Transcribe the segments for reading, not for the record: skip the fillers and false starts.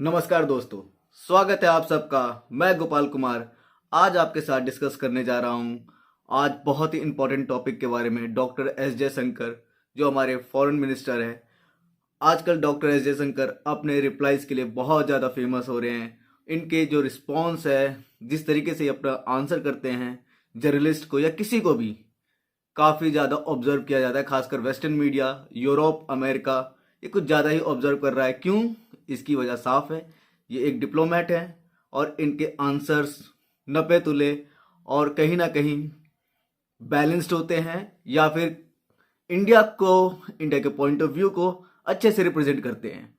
नमस्कार दोस्तों, स्वागत है आप सबका। मैं गोपाल कुमार आज आपके साथ डिस्कस करने जा रहा हूं आज बहुत ही इंपॉर्टेंट टॉपिक के बारे में। डॉक्टर एस जयशंकर जो हमारे फॉरेन मिनिस्टर हैं, आजकल डॉक्टर एस जयशंकर अपने रिप्लाईज के लिए बहुत ज़्यादा फेमस हो रहे हैं। इनके जो रिस्पॉन्स है, जिस तरीके से ये अपना आंसर करते हैं जर्नलिस्ट को या किसी को भी, काफ़ी ज़्यादा ऑब्जर्व किया जाता है। खासकर वेस्टर्न मीडिया, यूरोप, अमेरिका, ये कुछ ज़्यादा ही ऑब्जर्व कर रहा है। क्यों? इसकी वजह साफ है, ये एक डिप्लोमेट है और इनके आंसर्स नपे तुले और कहीं ना कहीं बैलेंस्ड होते हैं, या फिर इंडिया के पॉइंट ऑफ व्यू को अच्छे से रिप्रेजेंट करते हैं।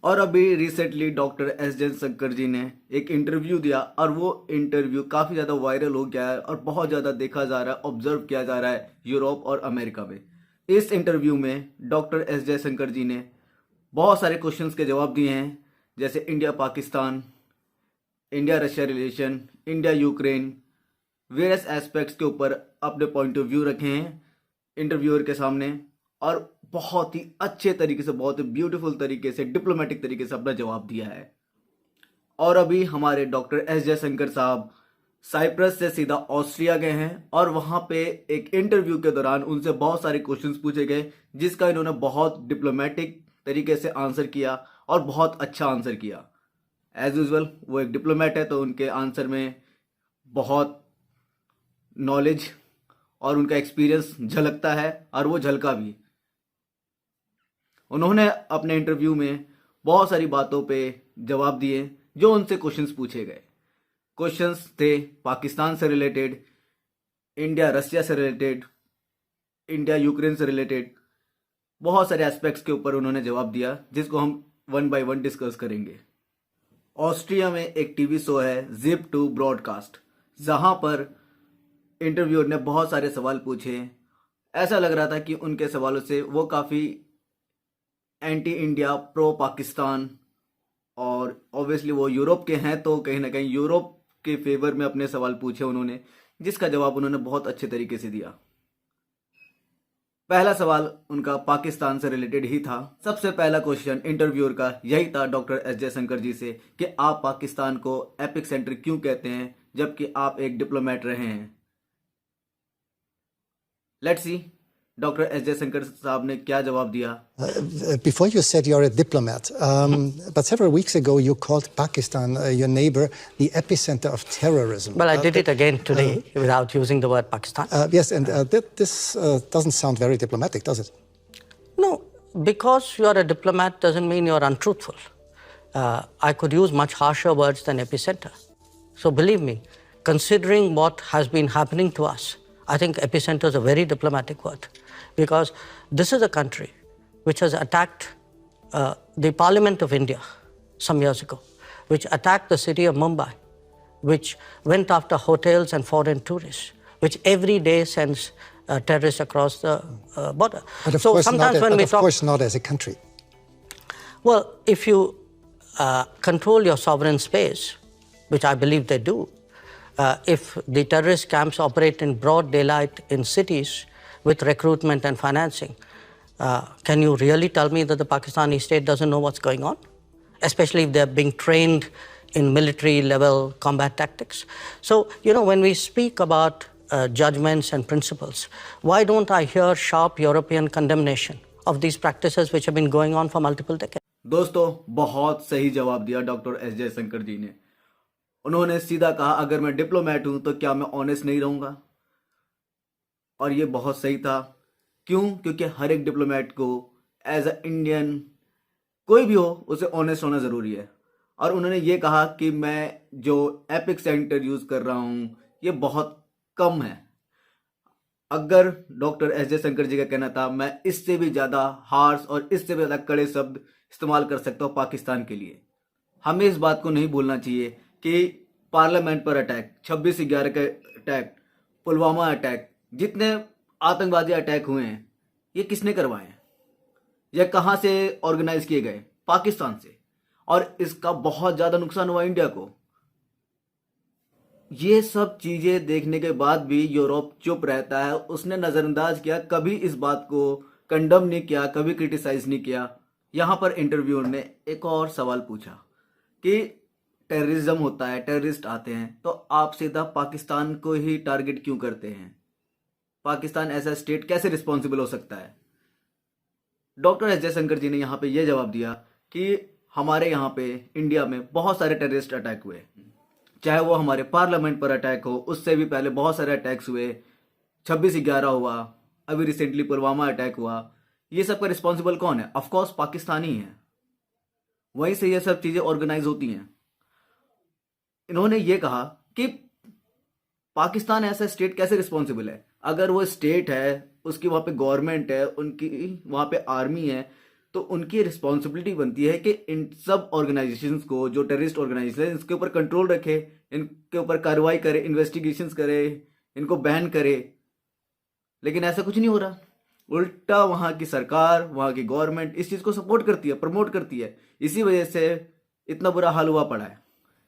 और अभी रिसेंटली डॉक्टर एस जयशंकर जी ने एक इंटरव्यू दिया और वो इंटरव्यू काफ़ी ज़्यादा वायरल हो गया है और बहुत ज़्यादा देखा जा रहा है, ऑब्जर्व किया जा रहा है यूरोप और अमेरिका में। इस इंटरव्यू में डॉक्टर एस जयशंकर जी ने बहुत सारे क्वेश्चंस के जवाब दिए हैं, जैसे India Pakistan, India Russia relation, India Ukraine, various aspects के ऊपर अपने पॉइंट ऑफ व्यू रखे हैं इंटरव्यूअर के सामने, और बहुत ही अच्छे तरीके से, बहुत ही ब्यूटीफुल तरीके से, डिप्लोमेटिक तरीके से अपना जवाब दिया है। और अभी हमारे डॉक्टर एस जयशंकर साहब साइप्रस से सीधा ऑस्ट्रिया गए हैं और वहाँ पे एक इंटरव्यू के दौरान उनसे बहुत सारे क्वेश्चंस पूछे गए, जिसका इन्होंने बहुत डिप्लोमेटिक तरीके से आंसर किया और बहुत अच्छा आंसर किया। एज यूजुअल वो एक डिप्लोमेट है, तो उनके आंसर में बहुत नॉलेज और उनका एक्सपीरियंस झलकता है, और वो झलका भी। उन्होंने अपने इंटरव्यू में बहुत सारी बातों पे जवाब दिए जो उनसे क्वेश्चंस पूछे गए। क्वेश्चंस थे पाकिस्तान से रिलेटेड, इंडिया रशिया से रिलेटेड, इंडिया यूक्रेन से रिलेटेड, बहुत सारे एस्पेक्ट्स के ऊपर उन्होंने जवाब दिया, जिसको हम वन बाय वन डिस्कस करेंगे। ऑस्ट्रिया में एक टीवी शो है जिप टू ब्रॉडकास्ट, जहां पर इंटरव्यूअर ने बहुत सारे सवाल पूछे। ऐसा लग रहा था कि उनके सवालों से वो काफ़ी एंटी इंडिया, प्रो पाकिस्तान, और ऑब्वियसली वो यूरोप के हैं, तो कहीं ना कहीं यूरोप के फेवर में अपने सवाल पूछे उन्होंने, जिसका जवाब उन्होंने बहुत अच्छे तरीके से दिया। पहला सवाल उनका पाकिस्तान से रिलेटेड ही था। सबसे पहला क्वेश्चन इंटरव्यूअर का यही था डॉक्टर एस जयशंकर जी से कि आप पाकिस्तान को एपिक सेंटर क्यों कहते हैं, जबकि आप एक डिप्लोमेट रहे हैं। Let's see doctor S Jaishankar साहब ने क्या जवाब दिया। Before you said you're a diplomat, but several weeks ago you called Pakistan, your neighbor, the epicenter of terrorism. Well, I did it again today without using the word Pakistan. Yes, and this doesn't sound very diplomatic, does it? No, because you are a diplomat doesn't mean you're untruthful. I could use much harsher words than epicenter. So believe me, considering what has been happening to us, I think epicenter is a very diplomatic word, because this is a country which has attacked the Parliament of India some years ago, which attacked the city of Mumbai, which went after hotels and foreign tourists, which every day sends terrorists across the border. But of So course sometimes not, when we of talk, course not as a country. well, if you control your sovereign space, which I believe they do, if the terrorist camps operate in broad daylight in cities with recruitment and financing, can you really tell me that the Pakistani state doesn't know what's going on? Especially if they're being trained in military level combat tactics. So, you know, when we speak about judgments and principles, why don't I hear sharp European condemnation of these practices which have been going on for multiple decades? दोस्तों, बहुत सही जवाब दिया doctor S Jaishankar जी ने। उन्होंने सीधा कहा, अगर मैं डिप्लोमेट हूं तो क्या मैं ऑनेस्ट नहीं रहूंगा? और ये बहुत सही था। क्यों? क्योंकि हर एक डिप्लोमेट को एज अ इंडियन, कोई भी हो, उसे ऑनेस्ट होना ज़रूरी है। और उन्होंने ये कहा कि मैं जो एपिक सेंटर यूज़ कर रहा हूँ ये बहुत कम है। अगर डॉक्टर एस जयशंकर जी का कहना था, मैं इससे भी ज़्यादा हार्श और इससे भी ज़्यादा कड़े शब्द इस्तेमाल कर सकता हूँ पाकिस्तान के लिए। हमें इस बात को नहीं भूलना चाहिए कि पार्लियामेंट पर अटैक, 26/11 का अटैक, पुलवामा अटैक, जितने आतंकवादी अटैक हुए हैं, ये किसने करवाए हैं? ये कहाँ से ऑर्गेनाइज किए गए? पाकिस्तान से। और इसका बहुत ज़्यादा नुकसान हुआ इंडिया को। ये सब चीज़ें देखने के बाद भी यूरोप चुप रहता है, उसने नज़रअंदाज किया, कभी इस बात को कंडम नहीं किया, कभी क्रिटिसाइज नहीं किया। यहाँ पर इंटरव्यूअर ने एक और सवाल पूछा कि टेररिज्म होता है, टेररिस्ट आते हैं, तो आप सीधा पाकिस्तान को ही टारगेट क्यों करते हैं? पाकिस्तान ऐसा स्टेट कैसे रिस्पॉन्सिबल हो सकता है? डॉक्टर एस जयशंकर जी ने यहाँ पे ये जवाब दिया कि हमारे यहाँ पे इंडिया में बहुत सारे टेररिस्ट अटैक हुए, चाहे वो हमारे पार्लियामेंट पर अटैक हो, उससे भी पहले बहुत सारे अटैक्स हुए, 26/11 हुआ, अभी रिसेंटली पुलवामा अटैक हुआ। ये सब का रिस्पॉन्सिबल कौन है? ऑफकोर्स पाकिस्तान ही है, वहीं से ये सब चीज़ें ऑर्गेनाइज होती हैं। इन्होंने ये कहा कि पाकिस्तान ऐसा स्टेट कैसे रिस्पॉन्सिबल है? अगर वो स्टेट है, उसकी वहाँ पे गवर्नमेंट है, उनकी वहाँ पे आर्मी है, तो उनकी रिस्पॉन्सिबिलिटी बनती है कि इन सब ऑर्गेनाइजेशंस को, जो टेररिस्ट ऑर्गेनाइजेशन है, इसके ऊपर कंट्रोल रखे, इनके ऊपर कार्रवाई करे, इन्वेस्टिगेशंस करे, इनको बैन करे। लेकिन ऐसा कुछ नहीं हो रहा। उल्टा वहाँ की सरकार, वहाँ की गवर्नमेंट इस चीज़ को सपोर्ट करती है, प्रमोट करती है। इसी वजह से इतना बुरा हाल हुआ पड़ा है।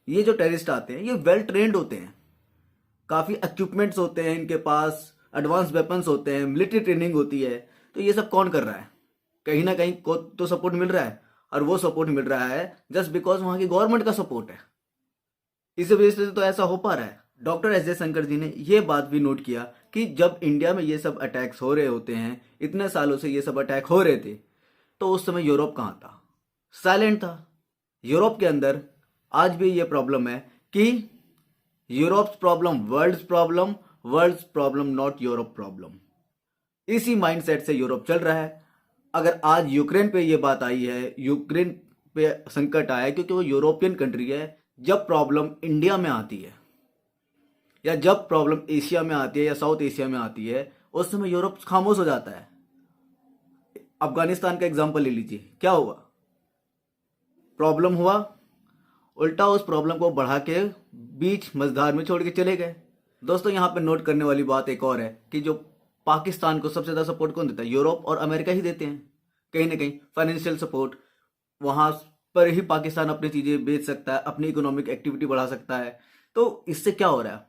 ये जो टेररिस्ट आते हैं, ये वेल ट्रेंड होते हैं, काफ़ी इक्विपमेंट्स होते हैं इनके पास, एडवांस वेपन्स होते हैं, मिलिट्री ट्रेनिंग होती है। तो ये सब कौन कर रहा है? कहीं ना कहीं को तो सपोर्ट मिल रहा है, और वो सपोर्ट मिल रहा है जस्ट बिकॉज वहाँ की गवर्नमेंट का सपोर्ट है। इस वजह से तो ऐसा हो पा रहा है। डॉक्टर एस जयशंकर जी ने ये बात भी नोट किया कि जब इंडिया में ये सब अटैक्स हो रहे होते हैं, इतने सालों से ये सब अटैक हो रहे थे, तो उस समय यूरोप कहाँ था? साइलेंट था। यूरोप के अंदर आज भी ये प्रॉब्लम है कि Europe's problem world's problem, world's problem not Europe problem. इसी माइंडसेट से यूरोप चल रहा है। अगर आज यूक्रेन पे ये बात आई है, यूक्रेन पे संकट आया है, क्योंकि वो यूरोपियन कंट्री है। जब प्रॉब्लम इंडिया में आती है, या जब प्रॉब्लम एशिया में आती है, या साउथ एशिया में आती है, उस समय यूरोप खामोश हो जाता है। अफगानिस्तान का एग्जाम्पल ले लीजिए, क्या हुआ? प्रॉब्लम हुआ, उल्टा उस प्रॉब्लम को बढ़ा के बीच मझधार में छोड़ के चले गए। दोस्तों, यहाँ पे नोट करने वाली बात एक और है कि जो पाकिस्तान को सबसे ज़्यादा सपोर्ट कौन देता है? यूरोप और अमेरिका ही देते हैं। कहीं ना कहीं फाइनेंशियल सपोर्ट, वहाँ पर ही पाकिस्तान अपनी चीज़ें बेच सकता है, अपनी इकोनॉमिक एक्टिविटी बढ़ा सकता है। तो इससे क्या हो रहा है?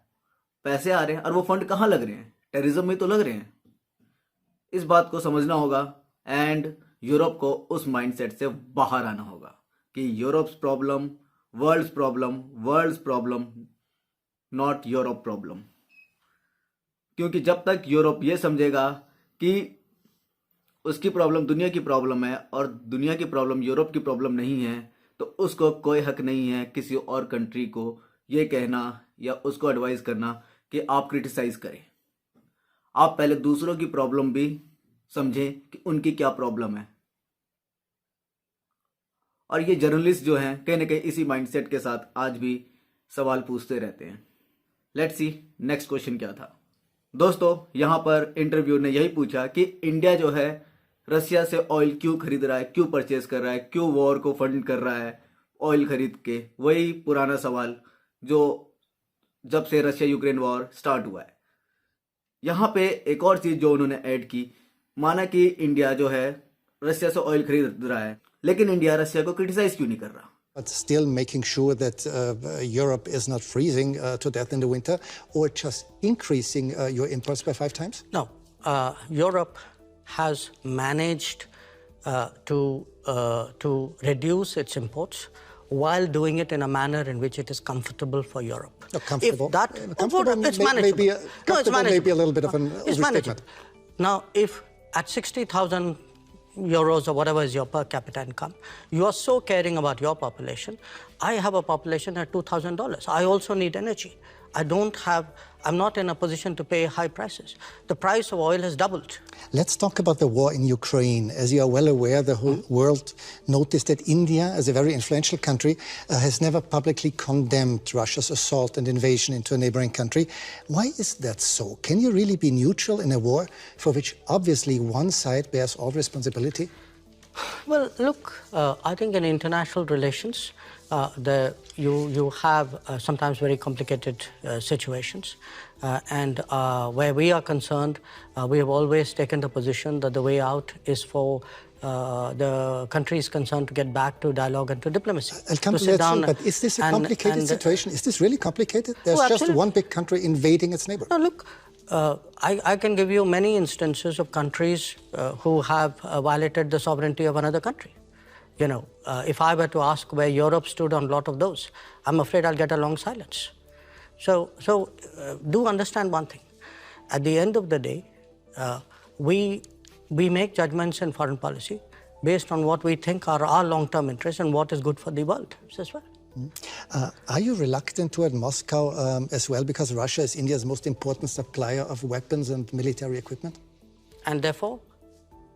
पैसे आ रहे हैं, और वो फंड कहाँ लग रहे हैं? टेररिज्म में तो लग रहे हैं। इस बात को समझना होगा, एंड यूरोप को उस माइंडसेट से बाहर आना होगा कि Europe's problem, world's problem, world's problem not Europe problem. क्योंकि जब तक यूरोप ये समझेगा कि उसकी प्रॉब्लम दुनिया की प्रॉब्लम है और दुनिया की प्रॉब्लम यूरोप की प्रॉब्लम नहीं है, तो उसको कोई हक नहीं है किसी और कंट्री को ये कहना या उसको एडवाइस करना कि आप क्रिटिसाइज करें। आप पहले दूसरों की प्रॉब्लम भी समझें कि उनकी क्या प्रॉब्लम है। और ये जर्नलिस्ट जो हैं, कहीं ना कहीं इसी माइंडसेट के साथ आज भी सवाल पूछते रहते हैं। लेट्स सी नेक्स्ट क्वेश्चन क्या था। दोस्तों, यहाँ पर इंटरव्यू ने यही पूछा कि इंडिया जो है रसिया से ऑयल क्यों खरीद रहा है, क्यों परचेज कर रहा है, क्यों वॉर को फंड कर रहा है ऑयल खरीद के। वही पुराना सवाल जो जब से रशिया यूक्रेन वॉर स्टार्ट हुआ है। यहाँ पे एक और चीज़ जो उन्होंने ऐड की, माना कि इंडिया जो है रशिया से ऑयल खरीद रहा है, लेकिन इंडिया रशिया को क्रिटिसाइज क्यों नहीं कर रहा? But still making sure that Europe is not freezing to death in the winter, or just increasing your imports by 5 times? No, Europe has managed to reduce its imports while doing it in a manner in which it is comfortable for Europe. Comfortable. If that Comfortable it's manageable. maybe, No, it's manageable. maybe a little bit of an It's overstatement. manageable. Now, if at 60,000 euros or whatever is your per capita income, you are so caring about your population. I have a population at $2,000. I also need energy. I'm not in a position to pay high prices. The price of oil has doubled. Let's talk about the war in Ukraine. As you are well aware, the whole world noticed that India, as a very influential country, has never publicly condemned Russia's assault and invasion into a neighboring country. Why is that so? Can you really be neutral in a war for which obviously one side bears all responsibility? Well, look, I think in international relations, you have sometimes very complicated situations. And where we are concerned, we have always taken the position that the way out is for the countries concerned to get back to dialogue and to diplomacy. I'll come to that soon, but is this a complicated situation? Is this really complicated? There's just one big country invading its neighbor. No, look, I can give you many instances of countries who have violated the sovereignty of another country. If I were to ask where Europe stood on a lot of those, I'm afraid I'll get a long silence. So do understand one thing. At the end of the day, we make judgments in foreign policy based on what we think are our long-term interests and what is good for the world as well. Are you reluctant toward Moscow as well, because Russia is India's most important supplier of weapons and military equipment? And therefore?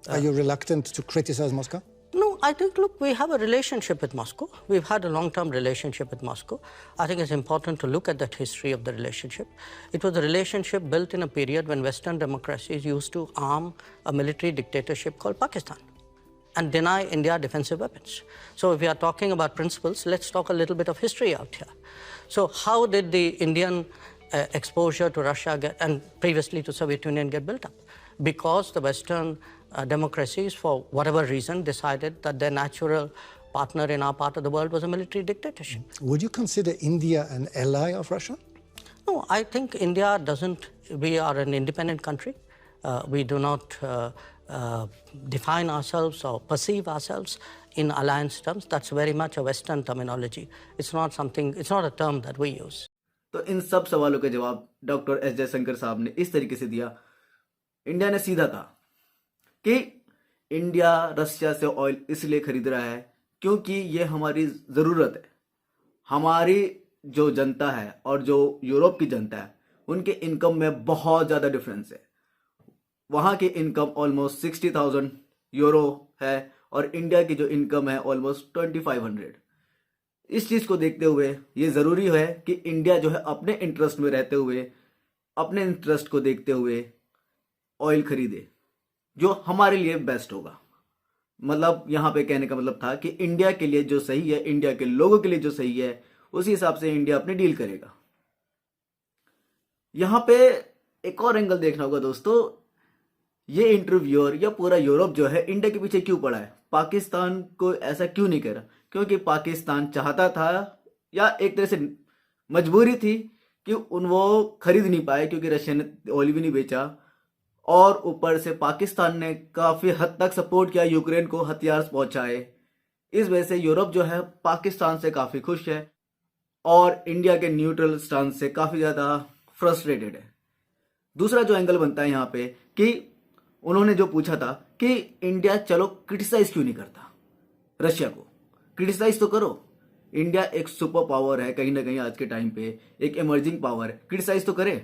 Are you reluctant to criticize Moscow? No, I think, look, we have a relationship with Moscow. We've had a long-term relationship with Moscow. I think it's important to look at that history of the relationship. It was a relationship built in a period when Western democracies used to arm a military dictatorship called Pakistan and deny India defensive weapons. So if we are talking about principles, let's talk a little bit of history out here. So how did the Indian exposure to Russia and previously to Soviet Union get built up? Because the Western democracies, for whatever reason, decided that their natural partner in our part of the world was a military dictatorship. Would you consider India an ally of Russia? No, I think India doesn't. We are an independent country. We do not define ourselves or perceive ourselves in alliance terms. That's very much a Western terminology. It's not a term that we use. तो इन सब सवालों के जवाब doctor S Jaishankar साहब ने इस तरीके से दिया। इंडिया ने सीधा कहा कि इंडिया रशिया से ऑयल इसलिए खरीद रहा है क्योंकि ये हमारी ज़रूरत है। हमारी जो जनता है और जो यूरोप की जनता है उनके इनकम में बहुत ज़्यादा डिफरेंस है। वहाँ की इनकम ऑलमोस्ट 60,000 यूरो है और इंडिया की जो इनकम है ऑलमोस्ट 2500। इस चीज़ को देखते हुए ये ज़रूरी है कि इंडिया जो है अपने इंटरेस्ट में रहते हुए, अपने इंटरेस्ट को देखते हुए ऑयल खरीदे जो हमारे लिए बेस्ट होगा। मतलब यहाँ पे कहने का मतलब था कि इंडिया के लिए जो सही है, इंडिया के लोगों के लिए जो सही है, उसी हिसाब से इंडिया अपनी डील करेगा। यहाँ पे एक और एंगल देखना होगा दोस्तों, ये इंटरव्यूअर या पूरा यूरोप जो है इंडिया के पीछे क्यों पड़ा है, पाकिस्तान को ऐसा क्यों नहीं करा? क्योंकि पाकिस्तान चाहता था या एक तरह से मजबूरी थी कि वो खरीद नहीं पाए क्योंकि रशिया ने ऑयल भी नहीं बेचा और ऊपर से पाकिस्तान ने काफ़ी हद तक सपोर्ट किया यूक्रेन को, हथियार पहुंचाए। इस वजह से यूरोप जो है पाकिस्तान से काफ़ी खुश है और इंडिया के न्यूट्रल स्टांस से काफ़ी ज़्यादा फ्रस्ट्रेटेड है। दूसरा जो एंगल बनता है यहाँ पे कि उन्होंने जो पूछा था कि इंडिया चलो क्रिटिसाइज क्यों नहीं करता, रशिया को क्रिटिसाइज तो करो। इंडिया एक सुपर पावर है कहीं ना कहीं आज के टाइम पे, एक इमर्जिंग पावर, क्रिटिसाइज तो करे,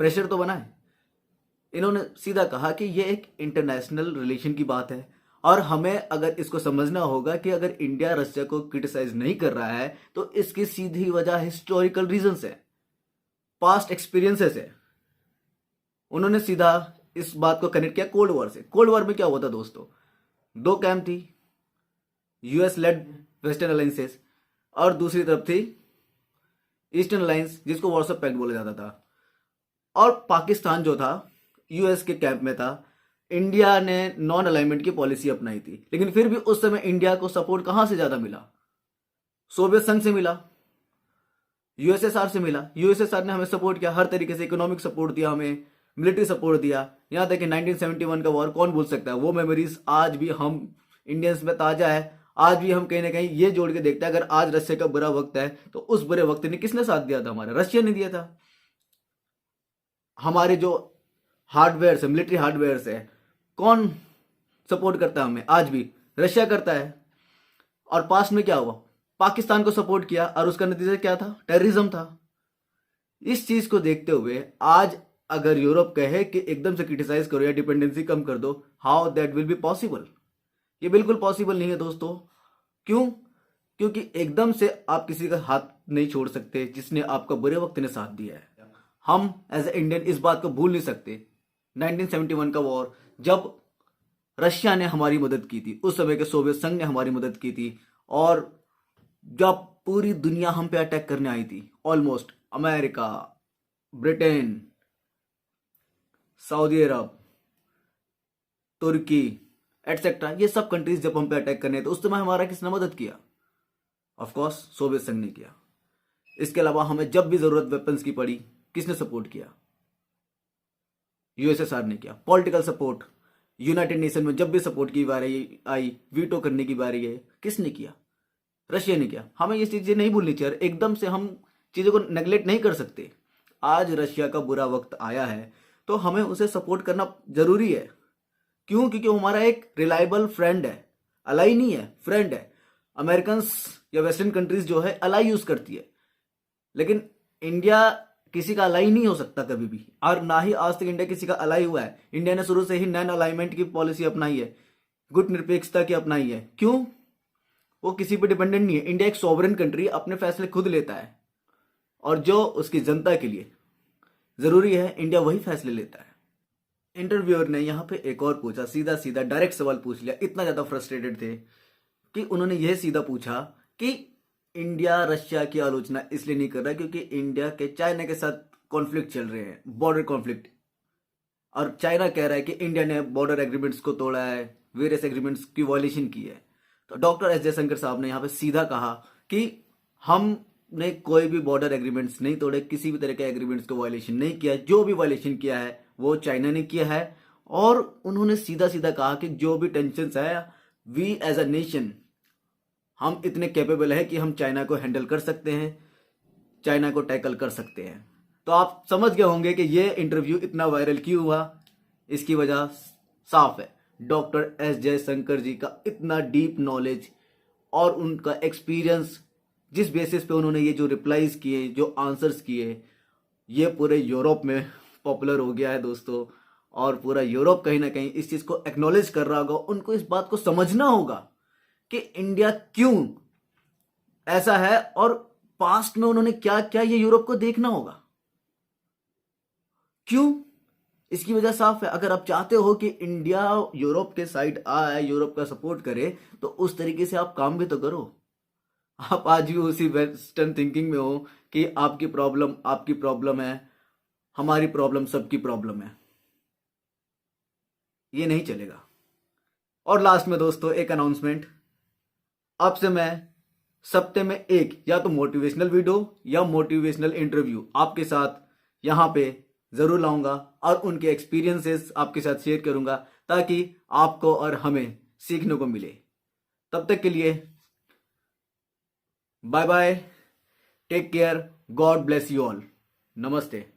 प्रेशर तो बनाए। इन्होंने सीधा कहा कि ये एक इंटरनेशनल रिलेशन की बात है और हमें अगर इसको समझना होगा कि अगर इंडिया रशिया को क्रिटिसाइज नहीं कर रहा है तो इसकी सीधी वजह हिस्टोरिकल रीजंस है, पास्ट एक्सपीरियंसेस है। उन्होंने सीधा इस बात को कनेक्ट किया कोल्ड वॉर से। कोल्ड वॉर में क्या हुआ था दोस्तों, दो कैंप थी, यूएस लेड वेस्टर्न अलायंसेस और दूसरी तरफ थी ईस्टर्न अलायंस जिसको वॉर्सो पैक्ट बोला जाता था। और पाकिस्तान जो था यूएस के कैंप में था। इंडिया ने नॉन अलाइनमेंट की पॉलिसी अपनाई थी, लेकिन फिर भी उस समय इंडिया को सपोर्ट कहां से ज्यादा मिला? सोवियत संघ से मिला, यूएसएसआर से मिला। यूएसएसआर ने हमें सपोर्ट किया, हर तरीके से इकोनॉमिक सपोर्ट दिया, हमें मिलिट्री सपोर्ट दिया। यहां तक कि 1971 का वॉर कौन भूल सकता है, वो मेमोरीज आज भी हम इंडियंस में ताजा है। आज भी हम कहीं ना कहीं ये जोड़ के देखते हैं, अगर आज रशिया का बुरा वक्त है तो उस बुरे वक्त ने किसने साथ दिया था? हमारा रशिया ने दिया था। हमारे जो हार्डवेयर है, मिलिट्री हार्डवेयर है, कौन सपोर्ट करता है हमें? आज भी रशिया करता है। और पास्ट में क्या हुआ? पाकिस्तान को सपोर्ट किया और उसका नतीजा क्या था? टेररिज्म था। इस चीज को देखते हुए आज अगर यूरोप कहे कि एकदम से क्रिटिसाइज करो या डिपेंडेंसी कम कर दो, how that will be possible? ये बिल्कुल पॉसिबल नहीं है दोस्तों। क्यों? क्योंकि एकदम से आप किसी का हाथ नहीं छोड़ सकते जिसने आपका बुरे वक्त में साथ दिया है। हम एज ए इंडियन इस बात को भूल नहीं सकते। 1971 का वॉर, जब रशिया ने हमारी मदद की थी, उस समय के सोवियत संघ ने हमारी मदद की थी, और जब पूरी दुनिया हम पे अटैक करने आई थी, ऑलमोस्ट अमेरिका, ब्रिटेन, सऊदी अरब, तुर्की एटसेट्रा, ये सब कंट्रीज जब हम पे अटैक करने, तो उस समय हमारा किसने मदद किया? ऑफ कोर्स सोवियत संघ ने किया। इसके अलावा हमें जब भी जरूरत वेपन्स की पड़ी, किसने सपोर्ट किया? यूएसएसआर ने किया। पॉलिटिकल सपोर्ट, यूनाइटेड नेशन में जब भी सपोर्ट की बारी आई, वीटो करने की बारी है, किसने किया? रशिया ने किया। हमें ये चीज़ें नहीं भूलनी चाहिए, एकदम से हम चीज़ों को नेगलेक्ट नहीं कर सकते। आज रशिया का बुरा वक्त आया है तो हमें उसे सपोर्ट करना जरूरी है। क्यों? क्योंकि वो हमारा एक रिलायबल फ्रेंड है, अलाई नहीं है, फ्रेंड है। अमेरिकन या वेस्टर्न कंट्रीज जो है अलाई यूज करती है, लेकिन इंडिया किसी का अलाई नहीं हो सकता कभी भी, और ना ही आज तक इंडिया किसी का अलाई हुआ है। इंडिया ने शुरू से ही नॉन अलाइनमेंट की पॉलिसी अपनाई है, गुट निरपेक्षता की अपनाई है। क्यों? वो किसी पे डिपेंडेंट नहीं है। इंडिया एक सॉवरेन कंट्री, अपने फैसले खुद लेता है, और जो उसकी जनता के लिए जरूरी है इंडिया वही फैसले लेता है। इंटरव्यूअर ने यहाँ पे एक और पूछा, सीधा सीधा डायरेक्ट सवाल पूछ लिया। इतना ज्यादा फ्रस्ट्रेटेड थे कि उन्होंने यह सीधा पूछा कि इंडिया रशिया की आलोचना इसलिए नहीं कर रहा क्योंकि इंडिया के चाइना के साथ कॉन्फ्लिक्ट चल रहे हैं, बॉर्डर कॉन्फ्लिक्ट, और चाइना कह रहा है कि इंडिया ने बॉर्डर एग्रीमेंट्स को तोड़ा है, वेरियस एग्रीमेंट्स की वायलेशन की है। तो डॉक्टर एस जयशंकर साहब ने यहाँ पे सीधा कहा कि हमने कोई भी बॉर्डर एग्रीमेंट्स नहीं तोड़े, किसी भी तरह के एग्रीमेंट्स को वायलेशन नहीं किया। जो भी वायलेशन किया है वो चाइना ने किया है। और उन्होंने सीधा सीधा कहा कि जो भी टेंशन्स है, वी एज अ नेशन हम इतने कैपेबल है कि हम चाइना को हैंडल कर सकते हैं, चाइना को टैकल कर सकते हैं। तो आप समझ गए होंगे कि ये इंटरव्यू इतना वायरल क्यों हुआ। इसकी वजह साफ है, डॉक्टर एस जयशंकर जी का इतना डीप नॉलेज और उनका एक्सपीरियंस, जिस बेसिस पे उन्होंने ये जो रिप्लाईज किए, जो आंसर्स किए, ये पूरे यूरोप में पॉपुलर हो गया है दोस्तों। और पूरा यूरोप कहीं ना कहीं इस चीज को एक्नॉलेज कर रहा होगा। उनको इस बात को समझना होगा कि इंडिया क्यों ऐसा है, और पास्ट में उन्होंने क्या क्या, ये यूरोप को देखना होगा। क्यों? इसकी वजह साफ है। अगर आप चाहते हो कि इंडिया यूरोप के साइड आए, यूरोप का सपोर्ट करे, तो उस तरीके से आप काम भी तो करो। आप आज भी उसी वेस्टर्न थिंकिंग में हो कि आपकी प्रॉब्लम है, हमारी प्रॉब्लम सबकी प्रॉब्लम है। ये नहीं चलेगा। और लास्ट में दोस्तों एक अनाउंसमेंट, अब से मैं सप्ते में एक या तो मोटिवेशनल वीडियो या मोटिवेशनल इंटरव्यू आपके साथ यहाँ पे जरूर लाऊंगा, और उनके एक्सपीरियंसेस आपके साथ शेयर करूंगा, ताकि आपको और हमें सीखने को मिले। तब तक के लिए bye bye, take care, God bless you all, नमस्ते।